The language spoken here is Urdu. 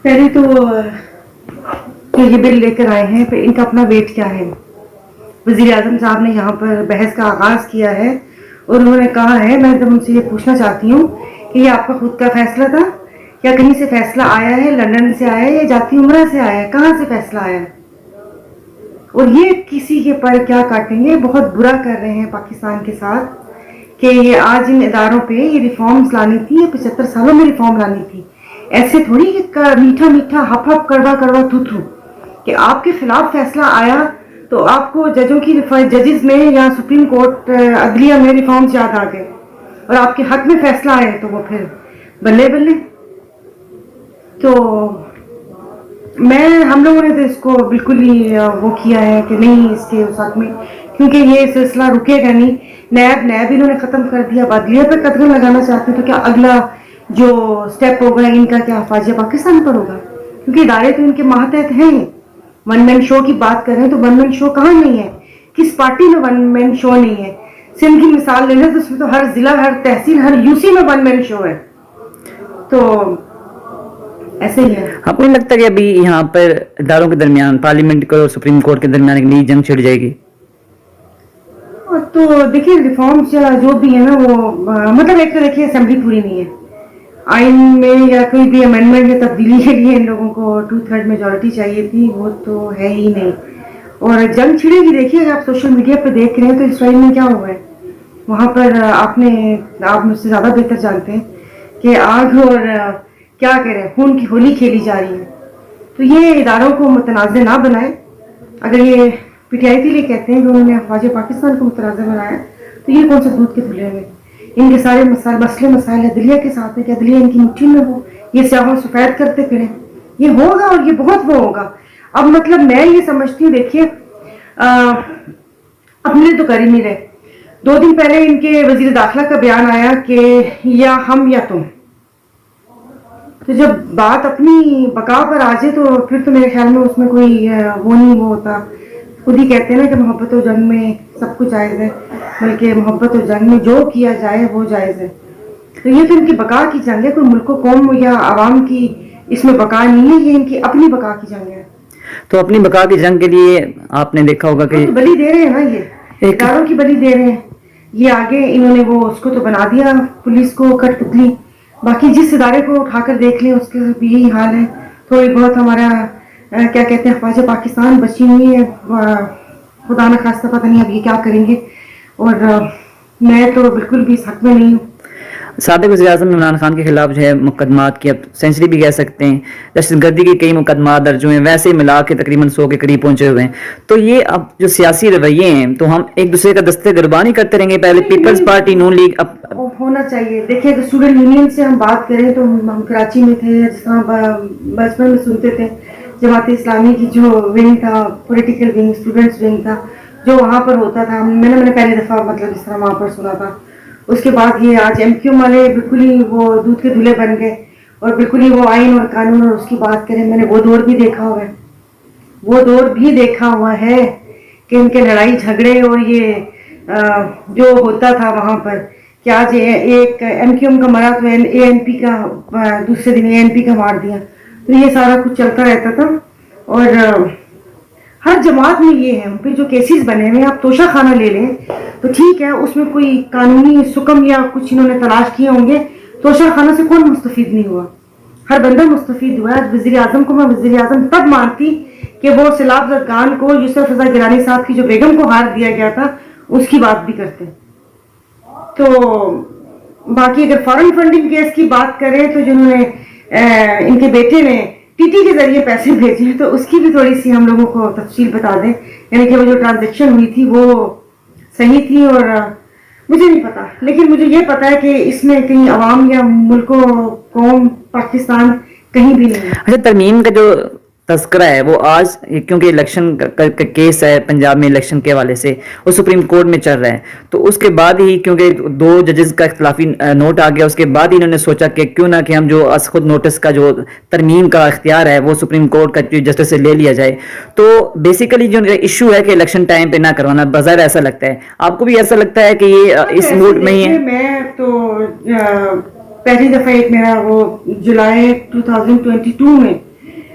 پہلے تو یہ بل لے کر آئے ہیں، ان کا اپنا ویٹ کیا ہے؟ وزیر اعظم صاحب نے یہاں پر بحث کا آغاز کیا ہے اور انہوں نے کہا ہے، میں ان سے یہ پوچھنا چاہتی ہوں کہ یہ آپ کا خود کا فیصلہ تھا یا کہیں سے فیصلہ آیا ہے؟ لندن سے آیا ہے یا جاتی عمرہ سے آیا ہے؟ کہاں سے فیصلہ آیا ہے؟ اور یہ کسی کے پر کیا کاٹیں گے؟ بہت برا کر رہے ہیں پاکستان کے ساتھ کہ یہ آج ان اداروں پہ یہ ریفارمز لانی تھی، یہ 75 سالوں میں ریفارم لانی تھی. ایسے تھوڑی کہ میٹھا میٹھا ہپ ہپ کڑوا کڑوا تھو تھو کہ آپ کے خلاف فیصلہ آیا تو آپ کو ججوں کی ججز میں یا سپریم کورٹ عدلیہ میں ریفارمز یاد آ گئے اور آپ کے حق میں فیصلہ آئے تو وہ پھر بلے بلے. تو ہم لوگوں نے تو اس کو بالکل ہی وہ کیا ہے کہ نہیں اس کے اس حق میں، کیونکہ یہ سلسلہ رکے گا نہیں. نیب انہوں نے ختم کر دیا، عدلیہ پہ قدغن لگانا چاہتے ہیں تو کیا اگلا جو سٹیپ ہوگا ان کا کیا فاجعہ پاکستان پر ہوگا؟ کیونکہ ادارے تو ان کے ماتحت ہیں. ون مین شو کی بات کر رہے ہیں تو ون مین شو کہاں نہیں ہے؟ کس پارٹی میں ون مین شو نہیں ہے؟ سندھ کی مثال لے لیں تو اس میں تو ہر ضلع، ہر تحصیل، ہر یوسی میں ون مین شو ہے. تو ایسے ہی ہے. آپ کو نہیں لگتا کہ ابھی یہاں پر اداروں کے درمیان، پارلیمنٹ اور سپریم کورٹ کے درمیان ایک نئی جنگ چھڑ جائے گی؟ تو دیکھیے ریفارمس جو بھی ہے نا وہ مطلب ایک تو دیکھیے اسمبلی پوری نہیں ہے، آئین میں یا کوئی بھی امینڈمنٹ یا تبدیلی کے لیے ان لوگوں کو 2/3 میجورٹی چاہیے تھی، وہ تو ہے ہی نہیں. اور جنگ چھڑے گی. دیکھیے آپ سوشل میڈیا پہ دیکھ رہے ہیں تو اسرائیل میں کیا ہوا ہے وہاں پر، آپ مجھ سے زیادہ بہتر جانتے ہیں کہ آگ اور کیا کہہ رہے ہیں خون کی ہولی کھیلی جا رہی ہے. تو یہ اداروں کو متنازع نہ بنائے. اگر یہ پی ٹی آئی کے لیے کہتے ہیں کہ انہوں نے افواج پاکستان کو متنازع بنایا تو یہ کون سے دودھ کے دھلے ہوئے؟ ان کے سارے مسائل عدلیہ کے ساتھ ہیں کہ عدلیہ ان کی مٹھی میں ہو، یہ سیاہوں سفید کرتے پھریں. یہ ہوگا اور یہ بہت وہ ہوگا. اب مطلب میں یہ سمجھتی ہوں، دیکھیے اپنے تو کر ہی نہیں رہے. 2 دن پہلے ان کے وزیر داخلہ کا بیان آیا کہ یا ہم یا تم. تو جب بات اپنی بقا پر آ جائے تو پھر تو میرے خیال میں اس میں کوئی وہ نہیں وہ ہوتا. خود ہی کہتے ہیں نا کہ محبت و جنگ میں سب کچھ جائز ہے، بلکہ محبت و جنگ میں جو کیا جائے وہ جائز ہے. تو یہ تو ان کی بقا کی جنگ ہے، کوئی ملک و قوم یا عوام کی اس میں بقا نہیں ہے، یہ ان کی اپنی بقا کی جنگ ہے. تو اپنی بقا کی جنگ کے لیے آپ نے دیکھا ہوگا کہ بلی دے رہے ہیں نا، یہ اداروں کی بلی دے رہے ہیں. یہ آگے انہوں نے وہ اس کو تو بنا دیا پولیس کو کٹ پتلی. باقی جس ادارے کو اٹھا کر دیکھ لیں اس کے بھی یہی حال ہے. تھوڑی بہت ہمارا کیا کہتے ہیں افواج پاکستان بچی ہوئی ہے، خدا نہ خواستہ پتہ نہیں اب یہ کیا کریں گے. اور میں تو بالکل بھی اس حق میں نہیں ہوں. سابق وزیر اعظم عمران خان کے خلاف جو ہے مقدمات کی اب سینچری بھی کہہ سکتے ہیں، دہشت گردی کے کئی مقدمات درج ہوئے ہیں، ویسے ملا کے تقریباً 100 کے قریب پہنچے ہوئے ہیں. تو یہ اب جو سیاسی رویے ہیں تو ہم ایک دوسرے کا دستے گربانی کرتے رہیں گے. پہلے پیپلز پارٹی نون لیگ ہونا چاہیے. دیکھیں اگر اسٹوڈنٹ یونین سے ہم بات کریں تو ہم کراچی میں تھے، جس طرح بچپن میں سنتے تھے جماعت اسلامی کی جو ونگ تھا، پولیٹیکل ونگ، اسٹوڈنٹس ونگ تھا جو وہاں پر ہوتا تھا، میں نے پہلی دفعہ مطلب اس طرح وہاں پر سنا تھا. اس کے بعد یہ آج ایم کیو والے بالکل ہی وہ دودھ کے دھلے بن گئے اور بالکل ہی وہ آئین اور قانون اور اس کی بات کریں. میں نے وہ دور بھی دیکھا ہوا ہے، وہ دور بھی دیکھا ہوا ہے کہ ان کے لڑائی جھگڑے اور یہ جو ہوتا تھا وہاں پر کہ آج ایک ایم کیو ایم کا مرا تو اے این پی کا دوسرے دن اے این پی کا مار دیا. تو یہ سارا کچھ چلتا رہتا تھا. اور ہر جماعت میں یہ ہے پھر جو کیسز بنے ہوئے، آپ توشہ خانہ لے لیں تو ٹھیک ہے، اس میں کوئی قانونی سکم یا کچھ انہوں نے تلاش کیے ہوں گے. توشہ خانہ سے کون مستفید نہیں ہوا؟ ہر بندہ مستفید ہوا ہے. وزیر اعظم کو میں وزیر اعظم تب مانتی کہ وہ سیلاب زدگان کو یوسف رضا گیلانی صاحب کی جو بیگم کو ہار دیا گیا تھا اس کی بات بھی کرتے. تو باقی اگر فارن فنڈنگ کیس کی بات کریں تو جنہوں نے ان کے بیٹے نے ٹی ٹی کے ذریعے پیسے بھیجے ہیں تو اس کی بھی تھوڑی سی ہم لوگوں کو تفصیل بتا دیں. یعنی کہ وہ جو ٹرانزیکشن ہوئی تھی وہ صحیح تھی. اور مجھے نہیں پتا، لیکن مجھے یہ پتا ہے کہ اس میں کہیں عوام یا ملک و قوم پاکستان کہیں بھی نہیں ہے. اچھا، ترمیم کا جو تذکرہ ہے وہ آج کیونکہ الیکشن کا کیس ہے پنجاب میں الیکشن کے حوالے سے وہ سپریم کورٹ میں چل رہا ہے، تو اس کے بعد ہی کیونکہ 2 ججز کا اختلافی نوٹ آ گیا، اس کے بعد ہی انہوں نے سوچا کہ کیوں نہ کہ ہم جو از خود نوٹس کا جو ترمیم کا اختیار ہے وہ سپریم کورٹ کا جسٹس سے لے لیا جائے. تو بیسیکلی جو ایشو ہے کہ الیکشن ٹائم پہ نہ کروانا، بظاہر ایسا لگتا ہے. آپ کو بھی ایسا لگتا ہے کہ یہ اس موڈ میں ہی ہے؟ میں تو پہلی دفعہ ایک میرا وہ جولائی 2022 میں